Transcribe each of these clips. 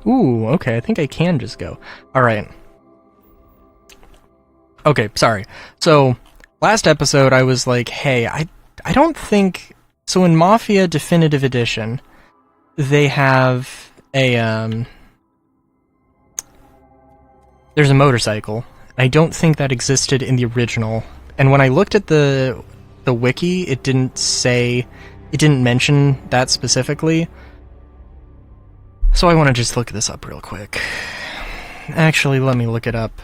Ooh, okay, I think I can just go. Alright. Okay, sorry. So, last episode I was like, hey, I don't think... So in Mafia Definitive Edition, they have a, there's a motorcycle. I don't think that existed in the original. And when I looked at the wiki, it didn't mention that specifically. So I want to just look this up real quick. Actually, let me look it up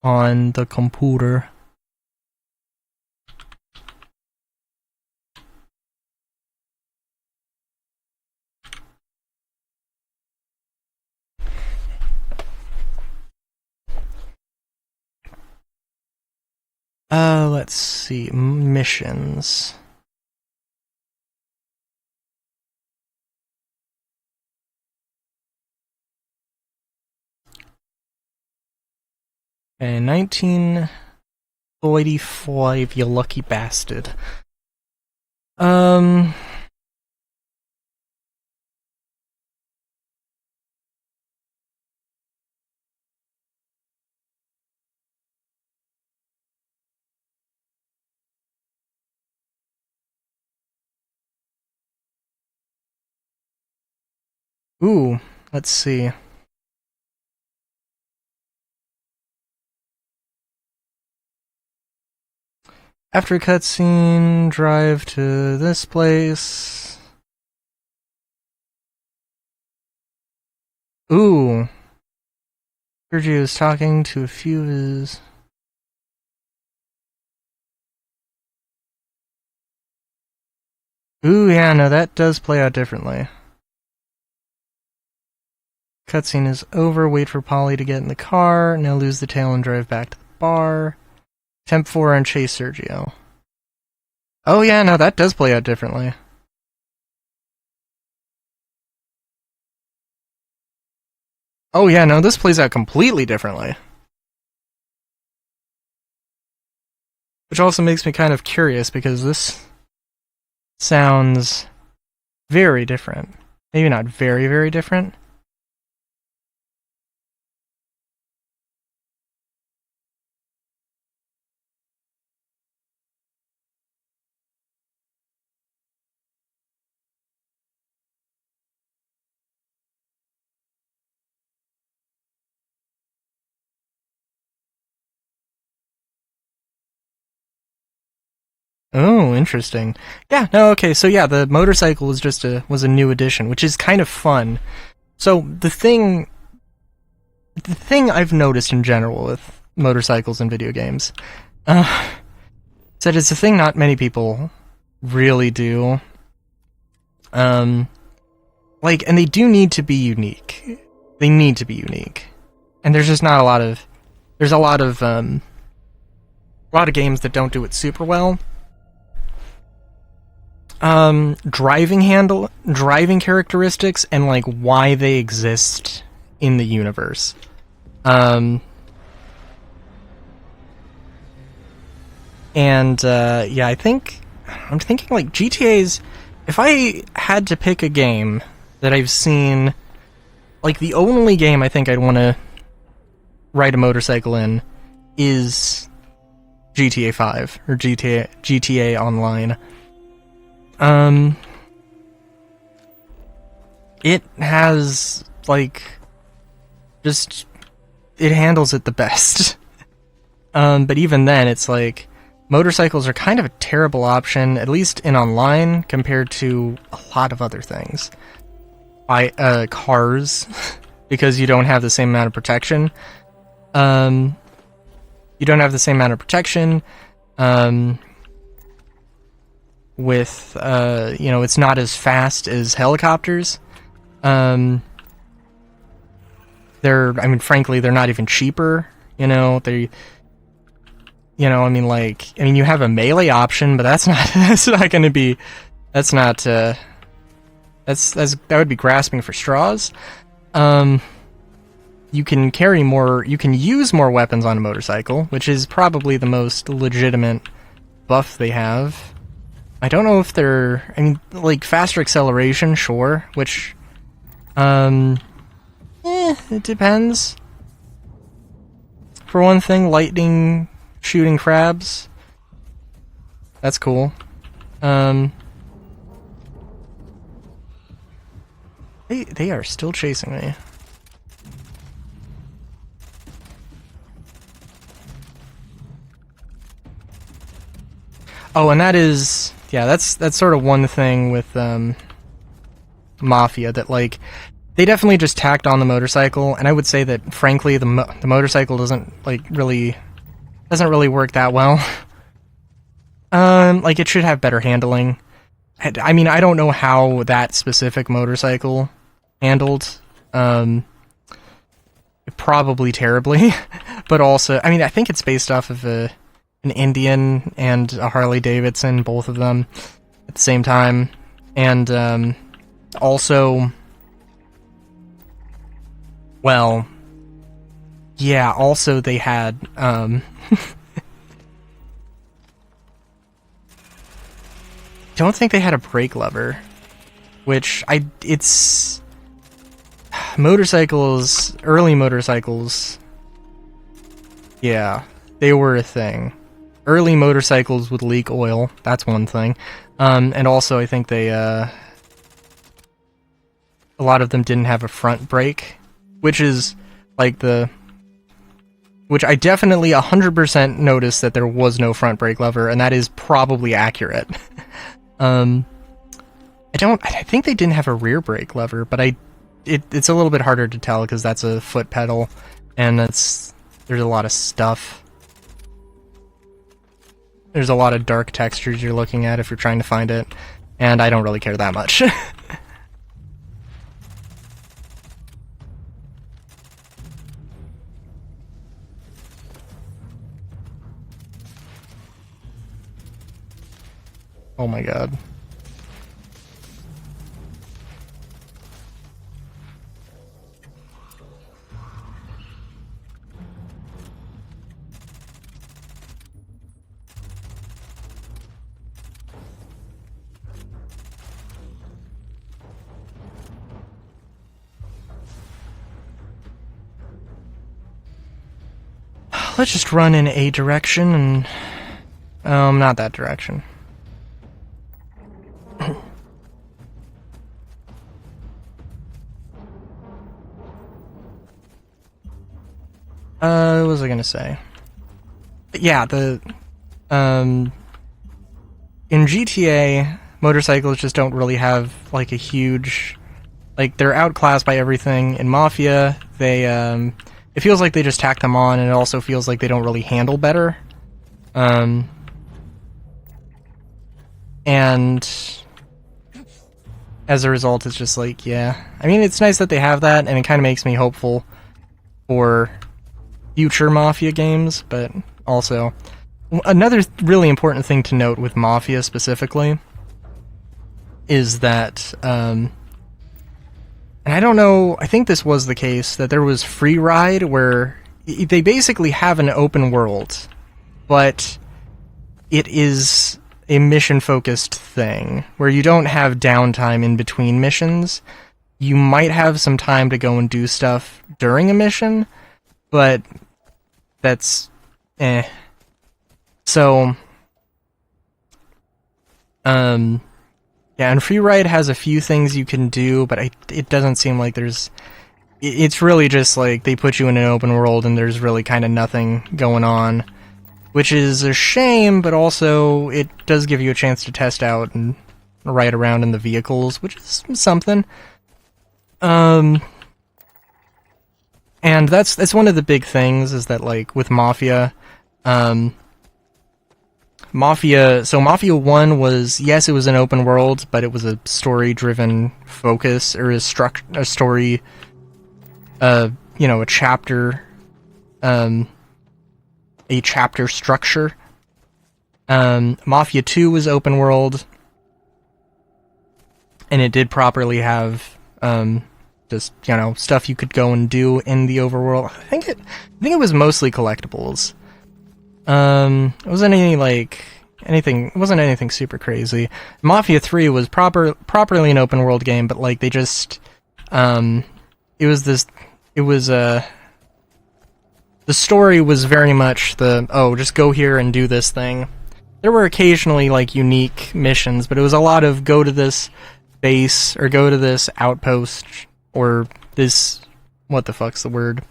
on the computer. Let's see. Missions. Okay, 1985, you lucky bastard. Ooh, let's see. After a cutscene, drive to this place. Ooh. Sergio is talking to a few of his... Ooh, yeah, no, that does play out differently. Cutscene is over, wait for Polly to get in the car, now lose the tail and drive back to the bar. Temp 4 and chase Sergio. Oh yeah, no, that does play out differently. Oh yeah, no, this plays out completely differently. Which also makes me kind of curious, because this sounds very different. Maybe not very, very different. Oh, interesting. Yeah, no, okay, so yeah, the motorcycle was a new addition, which is kind of fun. So the thing I've noticed in general with motorcycles in video games, is that it's a thing not many people really do. And they do need to be unique. They need to be unique. And there's just not a lot of, there's a lot of games that don't do it super well. Driving characteristics and like why they exist in the universe. Yeah, I'm thinking like GTA's, if I had to pick a game that I've seen, like the only game I think I'd want to ride a motorcycle in is GTA 5 or GTA Online. It has, like, just, it handles it the best. But even then, it's like, motorcycles are kind of a terrible option, at least in online, compared to a lot of other things. Cars, because you don't have the same amount of protection. With, it's not as fast as helicopters. Frankly, they're not even cheaper, you have a melee option, but that would be grasping for straws. You can use more weapons on a motorcycle, which is probably the most legitimate buff they have. I don't know if they're... I mean, like, faster acceleration, sure, which... it depends. For one thing, lightning shooting crabs. That's cool. They are still chasing me. Oh, and that is... Yeah, that's sort of one thing with Mafia, that, like, they definitely just tacked on the motorcycle, and I would say that, frankly, the motorcycle doesn't really work that well. Like, it should have better handling. I mean, I don't know how that specific motorcycle handled. Probably terribly, but also, I mean, I think it's based off of an Indian and a Harley Davidson, both of them at the same time, and also, well, yeah, also they had don't think they had a brake lever, which it's motorcycles, early motorcycles, yeah, they were a thing. Early motorcycles would leak oil, that's one thing. And also I think they, a lot of them didn't have a front brake, which is, like, which I definitely 100% noticed that there was no front brake lever, and that is probably accurate. I think they didn't have a rear brake lever, but it's a little bit harder to tell because that's a foot pedal, and there's a lot of stuff. There's a lot of dark textures you're looking at if you're trying to find it, and I don't really care that much. Oh my god. Let's just run in a direction and... not that direction. What was I gonna say? Yeah, in GTA, motorcycles just don't really have, like, a huge... Like, they're outclassed by everything. In Mafia, they, it feels like they just tacked them on, and it also feels like they don't really handle better. And as a result, it's just like, yeah. I mean, it's nice that they have that, and it kind of makes me hopeful for future Mafia games, but also... Another really important thing to note with Mafia specifically is that, and I don't know, I think this was the case, that there was Free Ride, where they basically have an open world, but it is a mission-focused thing, where you don't have downtime in between missions. You might have some time to go and do stuff during a mission, but that's So, yeah, and Free Ride has a few things you can do, but it doesn't seem like there's... It's really just like they put you in an open world and there's really kind of nothing going on, which is a shame, but also it does give you a chance to test out and ride around in the vehicles, which is something. And that's one of the big things, is that, like, with Mafia, Mafia 1 was, yes, it was an open world, but it was a story-driven focus, or a story, you know, a chapter structure. Mafia 2 was open world, and it did properly have, just, you know, stuff you could go and do in the overworld. I think it was mostly collectibles. It wasn't any, like, it wasn't anything super crazy. Mafia 3 was properly an open world game, but like they just the story was very much just go here and do this thing. There were occasionally like unique missions, but it was a lot of go to this base or go to this outpost or this, what the fuck's the word?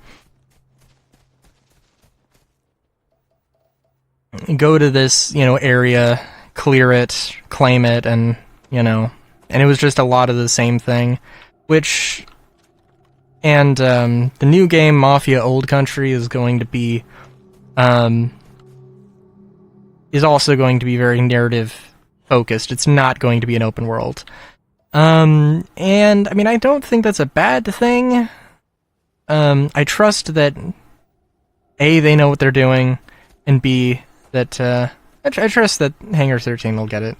Go to this, area, clear it, claim it, and, and it was just a lot of the same thing, and the new game, Mafia Old Country, is going to be, is also going to be very narrative focused. It's not going to be an open world. And, I mean, I don't think that's a bad thing. I trust that, A, they know what they're doing, and B, that, I trust that Hangar 13 will get it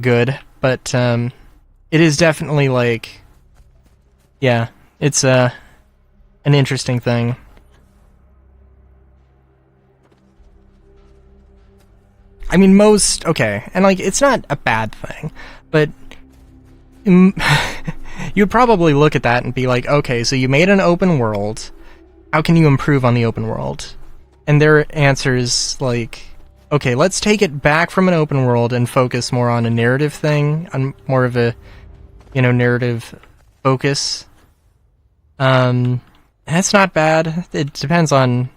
good, but, it is definitely, like, yeah, it's, an interesting thing. I mean, okay, and, like, it's not a bad thing, but you'd probably look at that and be like, okay, so you made an open world, how can you improve on the open world? And their answer is like, okay, let's take it back from an open world and focus more on a narrative thing, on more of a, narrative focus. That's not bad. It depends on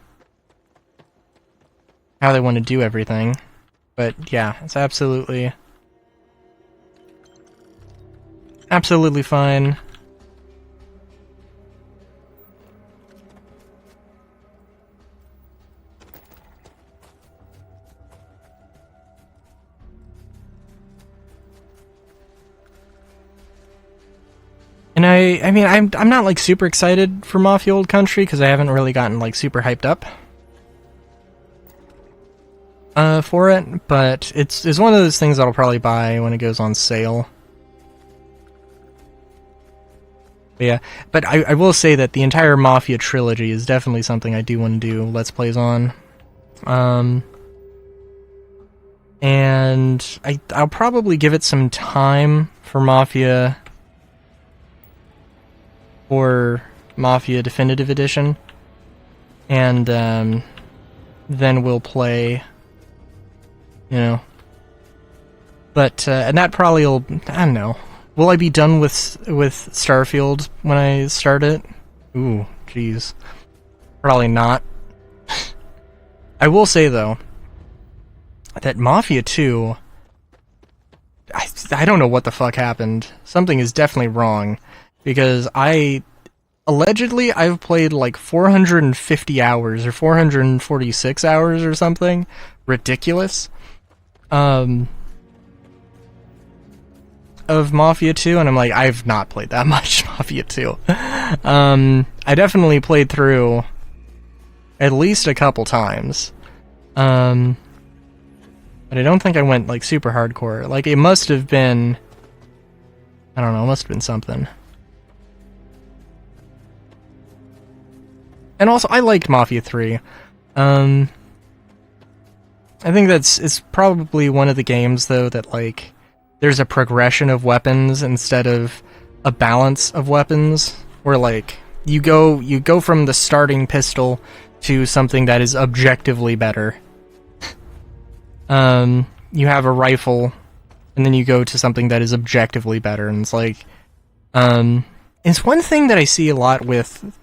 how they want to do everything. But yeah, it's absolutely fine. And I mean, I'm not like super excited for Mafia Old Country because I haven't really gotten like super hyped up for it, but it's one of those things that I'll probably buy when it goes on sale. But yeah, but I will say that the entire Mafia trilogy is definitely something I do want to do Let's Plays on. And I'll probably give it some time for Mafia Definitive Edition, and then we'll play, but and that probably will, I don't know, will I be done with Starfield when I start it? Ooh, jeez, probably not. I will say though that Mafia 2, I don't know what the fuck happened. Something is definitely wrong. Because allegedly, I've played like 450 hours or 446 hours or something ridiculous of Mafia 2, and I'm like, I've not played that much Mafia 2. I definitely played through at least a couple times. But I don't think I went like super hardcore. Like, it must have been, I don't know, it must have been something. And also, I liked Mafia 3. I think it's probably one of the games, though, that, like, there's a progression of weapons instead of a balance of weapons, where, like, you go from the starting pistol to something that is objectively better. You have a rifle, and then you go to something that is objectively better, and it's like, it's one thing that I see a lot with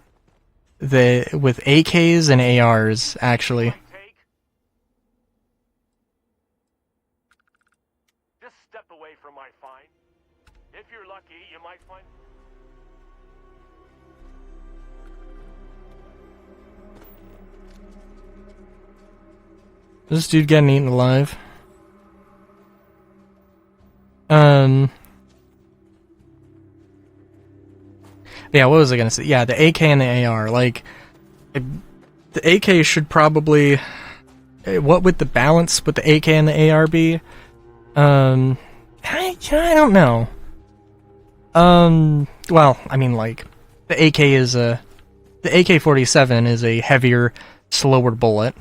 AKs and ARs, actually. Just step away from my find. If you're lucky, you might find. Is this dude getting eaten alive? Yeah, what was I gonna say? Yeah, the AK and the AR. Like, the AK should probably... What would the balance with the AK and the AR be? I don't know. Well, I mean, like, the AK is a... The AK-47 is a heavier, slower bullet.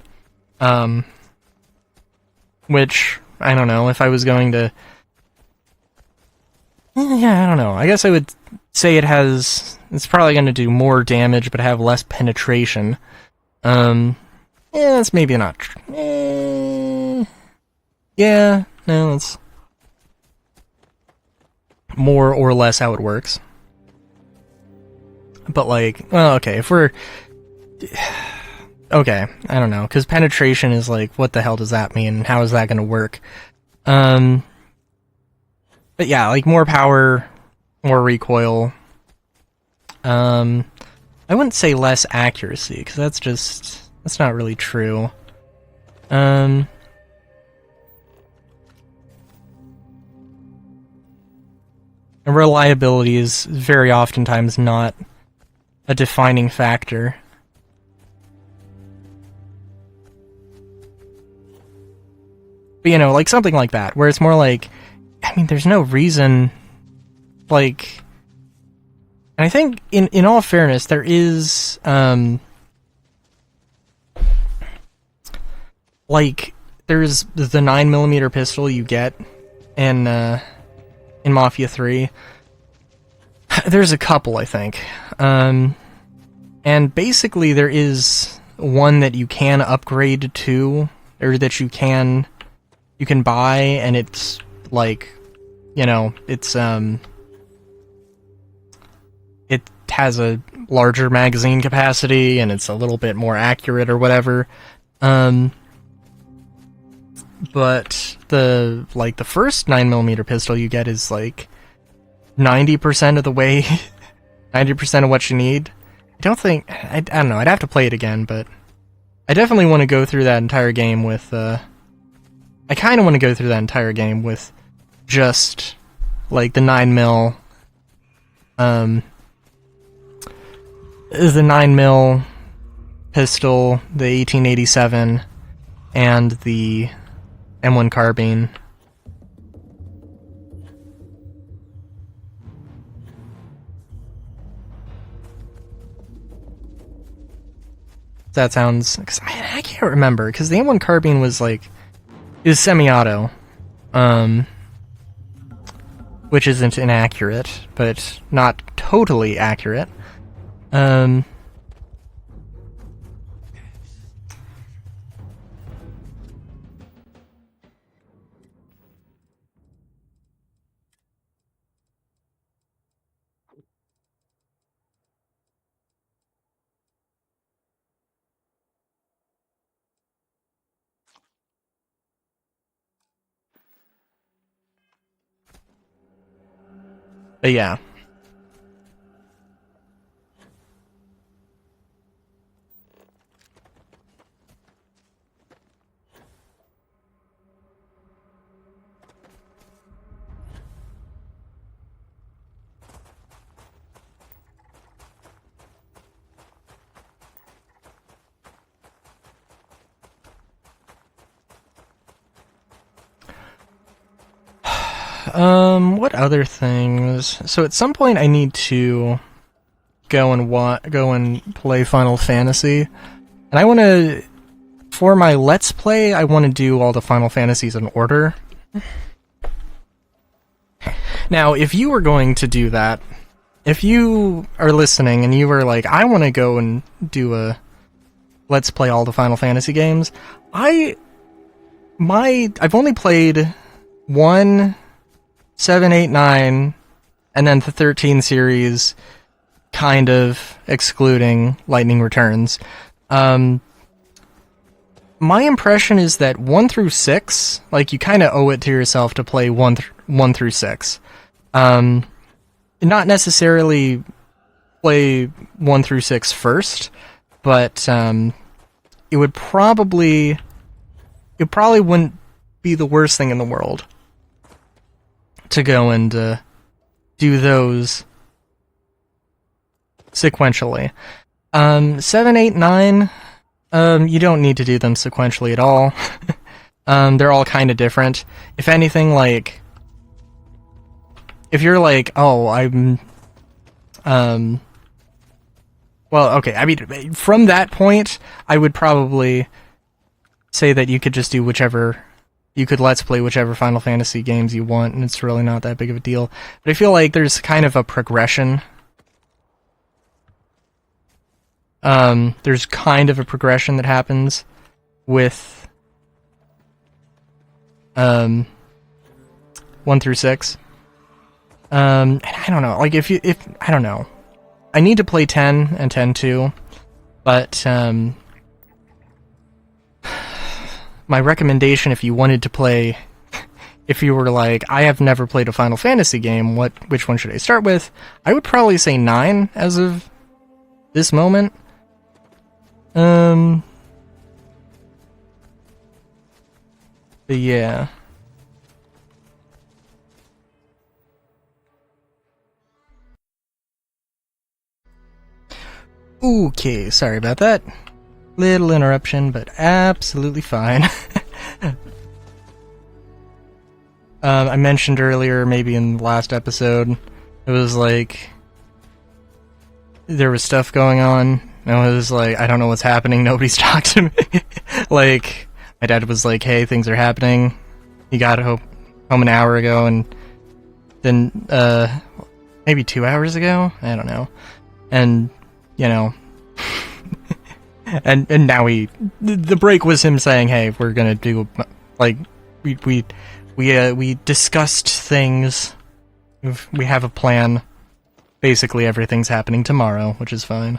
which, I don't know, if I was going to... Yeah, I don't know. I guess I would say it's probably going to do more damage, but have less penetration. Yeah, that's maybe not true. Yeah, no, that's more or less how it works. But, like, well, okay, if we're... Okay, I don't know, because penetration is like, what the hell does that mean? How is that going to work? But yeah, like, more power, more recoil. I wouldn't say less accuracy, because that's not really true. And reliability is very oftentimes not a defining factor. But, you know, like something like that, where it's more like, I mean, there's no reason, like, and I think, in all fairness, there is, like, there's the 9mm pistol you get in Mafia 3. There's a couple, I think. And basically there is one that you can upgrade to, or that you can buy, and it's, like, you know, it's, it has a larger magazine capacity, and it's a little bit more accurate or whatever. But the first 9mm pistol you get is like 90% of the way, 90% of what you need. I don't know, I'd have to play it again, but I definitely want to go through that entire game with, I kind of want to go through that entire game with just, like, the 9mm, the 9mm pistol, the 1887, and the M1 carbine. That sounds... Cause I can't remember, because the M1 carbine was, like... It was semi-auto. Which isn't inaccurate, but not totally accurate. But yeah. What other things? So at some point I need to go and play Final Fantasy. And I want to, for my Let's Play, I want to do all the Final Fantasies in order. Now, if you were going to do that, if you are listening and you were like, I want to go and do a Let's Play all the Final Fantasy games, I've only played 1, 7, 8, 9, and then the 13 series, kind of excluding Lightning Returns. My impression is that 1 through 6, like, you kind of owe it to yourself to play 1 through 6. Not necessarily play 1 through 6 first, but it probably wouldn't be the worst thing in the world to go and do those sequentially. 7, 8, 9, you don't need to do them sequentially at all. They're all kind of different. If anything, like, if you're like, oh, well, okay, I mean, from that point, I would probably say that you could just do whichever you could Let's Play whichever Final Fantasy games you want, and it's really not that big of a deal. But I feel like there's kind of a progression. There's kind of a progression that happens with 1 through 6. And I don't know, like if I don't know. I need to play 10 and 10 too, but my recommendation if you wanted to play, if you were like, I have never played a Final Fantasy game, which one should I start with? I would probably say 9 as of this moment. But yeah. Okay, sorry about that. Little interruption, but absolutely fine. I mentioned earlier, maybe in the last episode, it was like there was stuff going on. And I was like, I don't know what's happening. Nobody's talked to me. Like, my dad was like, hey, things are happening. He got home an hour ago, and then maybe 2 hours ago? I don't know. And, you know, and now the break was him saying, hey, we're gonna do, like, we discussed things. We have a plan. Basically, everything's happening tomorrow, which is fine.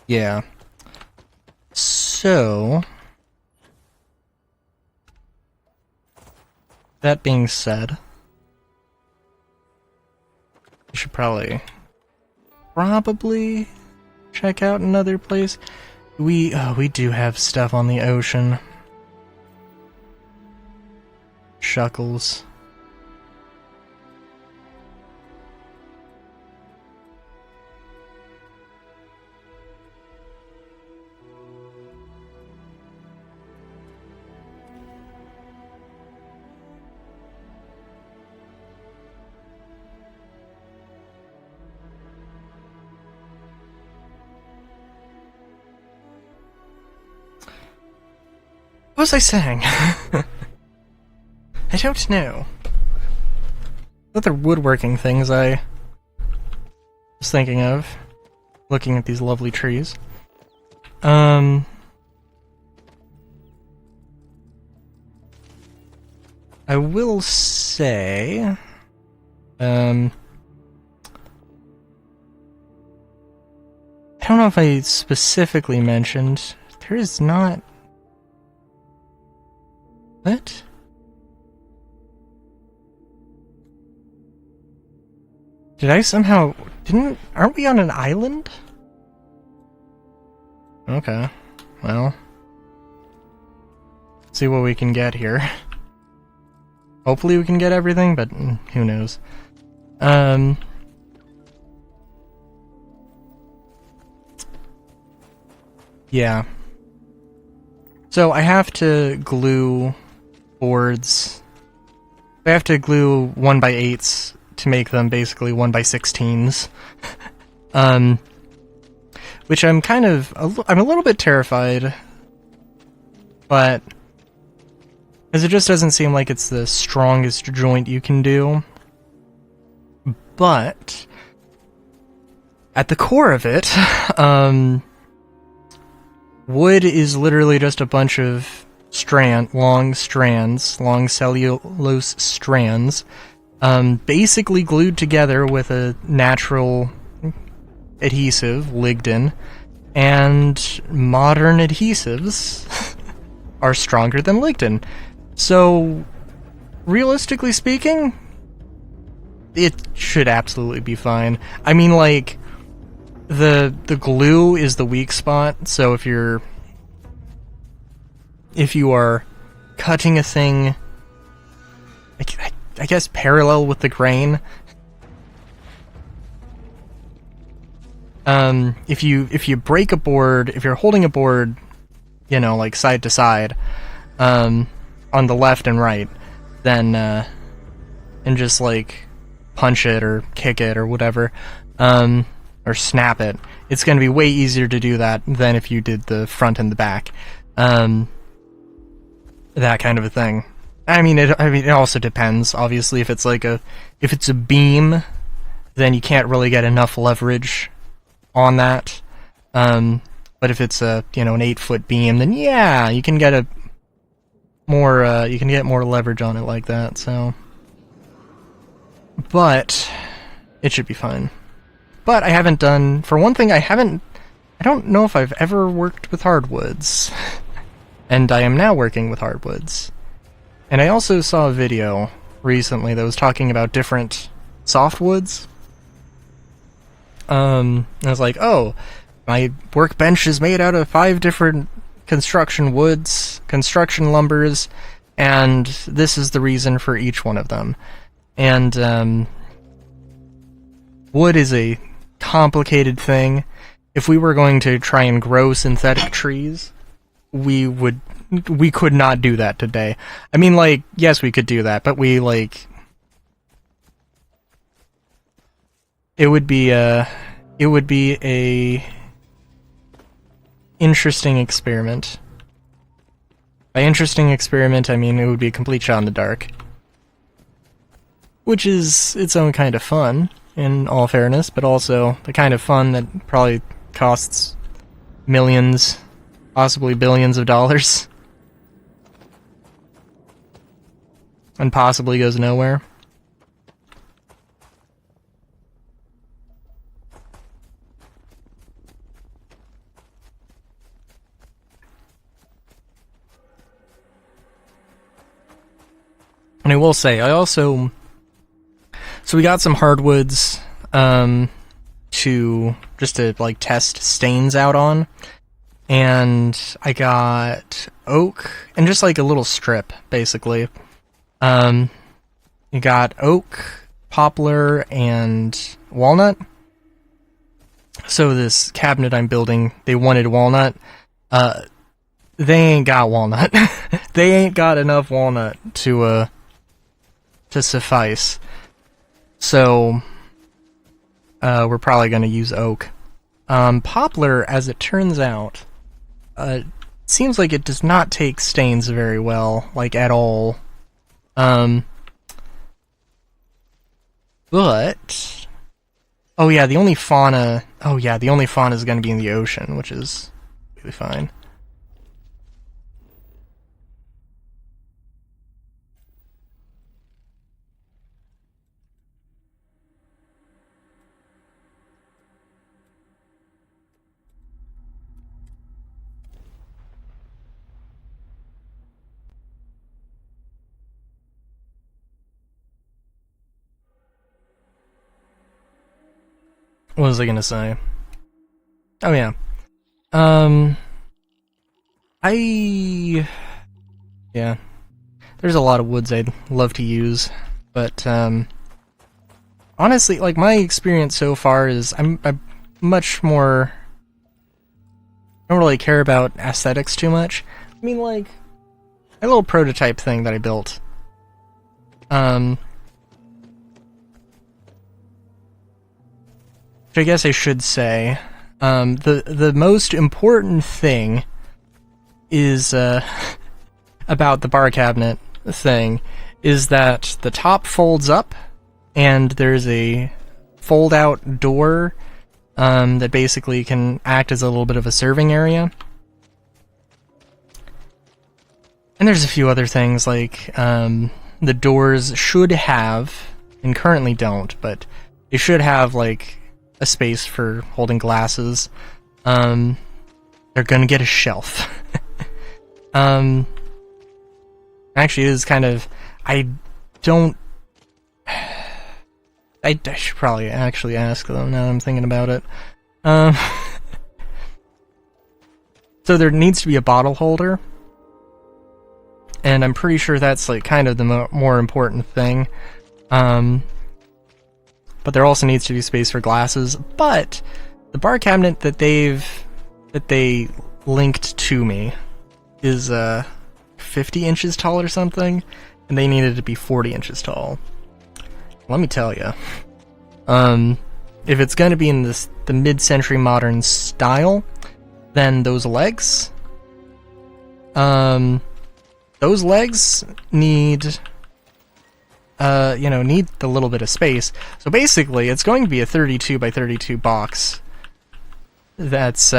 Yeah. So, that being said, we should probably check out another place. We do have stuff on the ocean. Shuckles. What was I saying? I don't know. Other woodworking things I was thinking of, looking at these lovely trees. I will say, I don't know if I specifically mentioned, there is not... What? Did I somehow... Aren't we on an island? Okay. Well. Let's see what we can get here. Hopefully we can get everything, but who knows. Yeah. So I have to glue boards. I have to glue 1x8s to make them basically 1x16s. Which I'm kind of... I'm a little bit terrified. But... because it just doesn't seem like it's the strongest joint you can do. But... at the core of it, wood is literally just a bunch of long cellulose strands, basically glued together with a natural adhesive, lignin, and modern adhesives are stronger than lignin. So, realistically speaking, it should absolutely be fine. I mean, like, the glue is the weak spot, so if you are cutting a thing, I guess parallel with the grain, if you break a board, if you're holding a board, you know, like side to side, on the left and right, then and just like punch it or kick it or whatever, or snap it, it's going to be way easier to do that than if you did the front and the back. That kind of a thing. I mean, it also depends. Obviously, if it's a beam, then you can't really get enough leverage on that. But if it's an 8-foot beam, then yeah, you can get more leverage on it like that. So, but it should be fine. But I haven't done, for one thing, I don't know if I've ever worked with hardwoods. And I am now working with hardwoods. And I also saw a video recently that was talking about different softwoods. I was like, oh, my workbench is made out of 5 different construction woods, construction lumbers, and this is the reason for each one of them. And wood is a complicated thing. If we were going to try and grow synthetic trees, we could not do that today. I mean, like, yes, we could do that, but it would be a interesting experiment. By interesting experiment, I mean it would be a complete shot in the dark. Which is its own kind of fun, in all fairness, but also the kind of fun that probably costs millions, possibly billions of dollars. And possibly goes nowhere. And I will say, so we got some hardwoods, to test stains out on, and I got oak, and just like a little strip, basically. You got oak, poplar, and walnut. So this cabinet I'm building, they wanted walnut. They ain't got walnut. They ain't got enough walnut to suffice. So, we're probably going to use oak. Poplar, as it turns out, seems like it does not take stains very well, like at all. But, oh yeah, the only fauna is going to be in the ocean, which is really fine. What was I gonna say? Oh yeah. Yeah. There's a lot of woods I'd love to use, but honestly, like, my experience so far is I'm much more, I don't really care about aesthetics too much. I mean, like, a little prototype thing that I built. I guess I should say, the most important thing is about the bar cabinet thing is that the top folds up, and there's a fold-out door that basically can act as a little bit of a serving area. And there's a few other things, like the doors should have, and currently don't, but they should have, like, a space for holding glasses. They're gonna get a shelf. Actually, it is kind of, I should probably actually ask them now that I'm thinking about it. So there needs to be a bottle holder, and I'm pretty sure that's, like, kind of the more important thing. But there also needs to be space for glasses. But the bar cabinet that they linked to me is 50 inches tall or something, and they needed to be 40 inches tall. Let me tell you, if it's going to be in the mid-century modern style, then those legs need need a little bit of space. So basically it's going to be a 32 by 32 box that's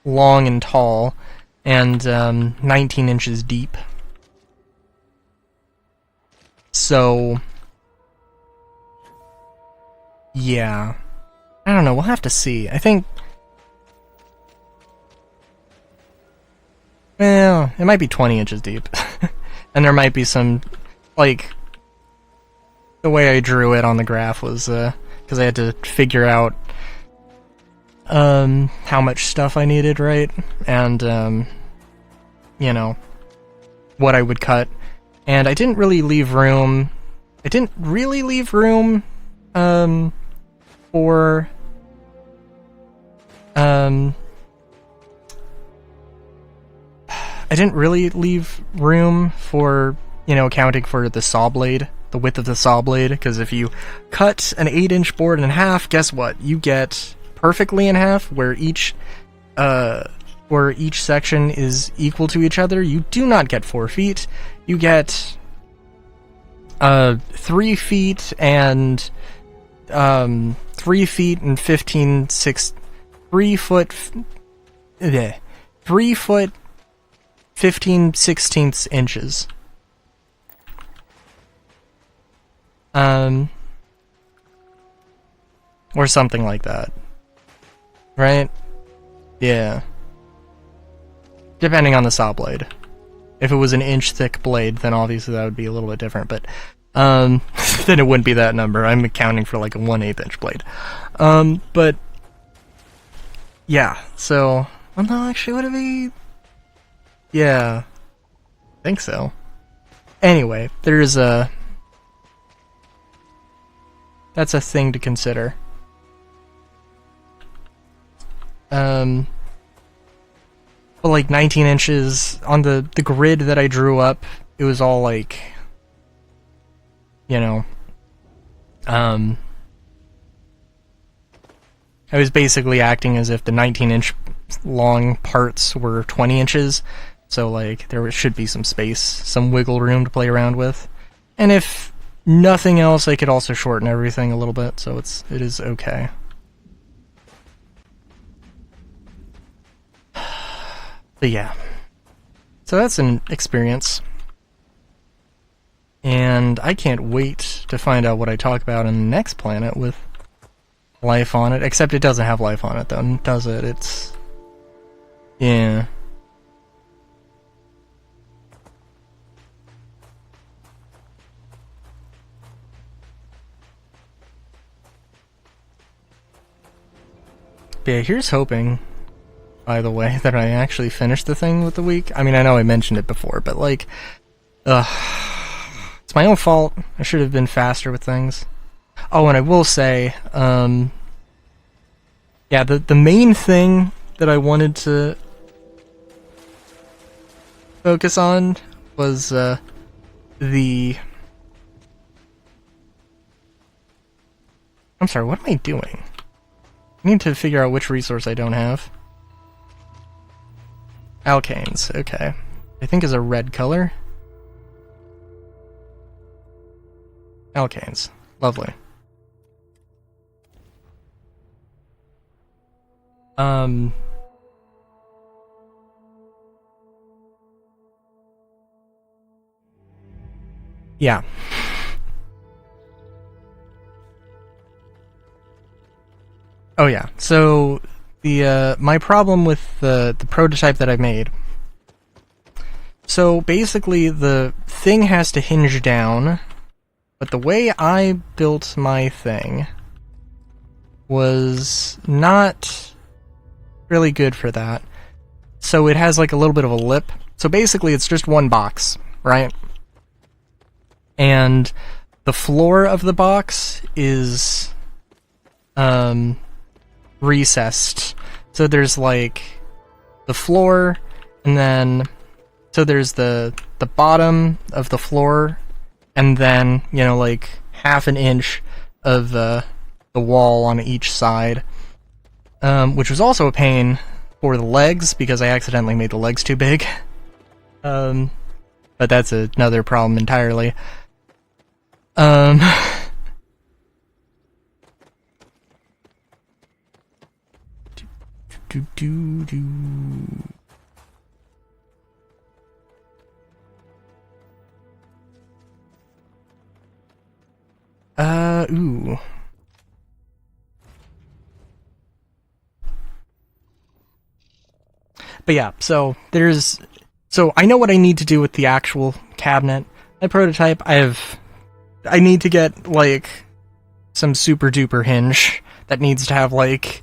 long and tall and 19 inches deep. So yeah, I don't know, we'll have to see. I think, well, it might be 20 inches deep. And there might be some, like, the way I drew it on the graph was, because I had to figure out, how much stuff I needed, right? And, you know, what I would cut. And I didn't really leave room, for, I didn't really leave room for, accounting for the saw blade, the width of the saw blade, because if you cut an 8-inch board in half, guess what? You get perfectly in half, where each section is equal to each other. You do not get 4 feet. You get 3 feet and 3 feet and 3 foot 15/16 inches. Or something like that. Right? Yeah. Depending on the saw blade. If it was an inch thick blade, then obviously that would be a little bit different, but then it wouldn't be that number. I'm accounting for like a 1/8 inch blade. But yeah, so, well, no, actually, would it be? Yeah, I think so. Anyway, that's a thing to consider. But like 19 inches on the grid that I drew up, it was all like, I was basically acting as if the 19-inch long parts were 20 inches, so like there should be some space, some wiggle room to play around with. And if nothing else, I could also shorten everything a little bit, so it is okay. But yeah. So that's an experience. And I can't wait to find out what I talk about in the next planet with life on it. Except it doesn't have life on it, though, does it? It's... yeah. But yeah, here's hoping, by the way, that I actually finished the thing with the week. I mean, I know I mentioned it before, but like... it's my own fault. I should have been faster with things. Oh, and I will say, yeah, the main thing that I wanted to focus on was, the... I'm sorry, what am I doing? I need to figure out which resource I don't have. Alkanes, okay. I think is a red color. Alkanes. Lovely. Yeah. Oh yeah, so the my problem with the prototype that I've made. So basically the thing has to hinge down, but the way I built my thing was not really good for that. So it has like a little bit of a lip. So basically it's just one box, right? And the floor of the box is recessed. So there's like the floor, and then so there's the bottom of the floor, and then like half an inch of the wall on each side, which was also a pain for the legs, because I accidentally made the legs too big. But that's another problem entirely. Ooh. But yeah, so I know what I need to do with the actual cabinet. My prototype, I need to get, like, some super duper hinge that needs to have, like,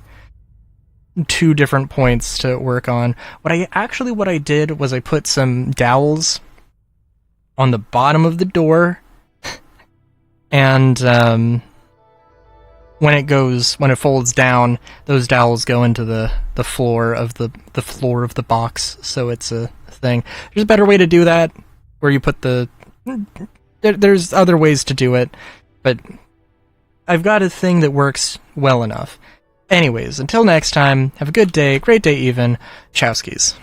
2 different points to work on. What I did was I put some dowels on the bottom of the door, and when it folds down, those dowels go into the floor of the box, so it's a thing. There's a better way to do that, where you put there's other ways to do it, but I've got a thing that works well enough. Anyways, until next time, have a good day, great day even, chowskis.